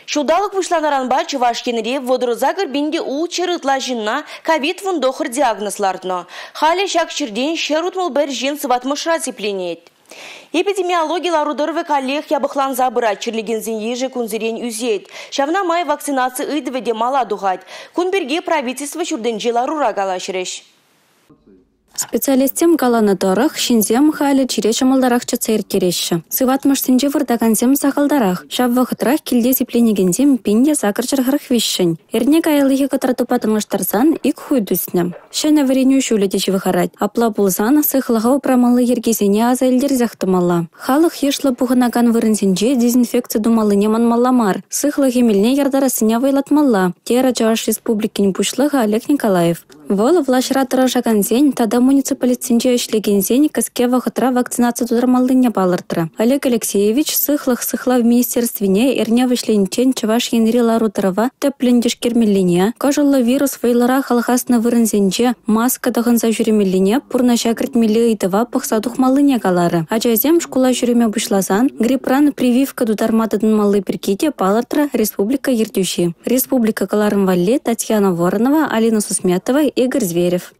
Чудалық вышланаранба Чуваш кенере водорозагыр бинде у чырытла жинна ковид вундохыр диагнозлардно. Хали шак черден шерутмыл бір жин сыватмышра тепленет. Эпидемиология ларудырвы коллег ябыхлан забыра черлегензен еже кунзерен үзет. Шавна май вакцинации ыдведе мала духать. Кунберге правительство чурденже ларура галашреш. Специалистем галанадорах, шинзем хали чиреча малдарах чацайр кереші. Сыватмаштынже вырдаганзем сахалдарах. Шаввахытрах килде сипленегензем пинде сакарчархарах вишшін. Эрне каялыхи катрату патыңаштарсан ик хуйдуснем. Шәне вареню шулетечі вихарать. Апла булзан сыхлыға прамалы ергезене азайлдер зяхтымалла. Халық ешлы бұғынаган вырынзенже дезинфекция думалы неман малламар. Сыхлығы милне ярдарасыня вайлатмалла. Тера Чуваш республикин бушлыға Олег Николаев. Вол влашратыра жаганзен тада муниципалитсенже ишлегензен каске вахытра вакцинация тудырмаллыне балыртыра. Олег Алексеевич сыхла в министерствине эрне вышленчен Чуваш енри ларутырова тәплендеш кермеллене. Кажылы вирус вайлара халхасны вырынзенже маска дағынза жүремеллене пурна шакыртмелі ыйтыва пықса тухмаллыне калары. Ачазем школа жүреме бушлазан грипран прививка дударматыдын малы перкете балыртыра республика ертющи. Республика каларын валле Татьяна Воронова, Алина Сусметова, Игорь Зверев.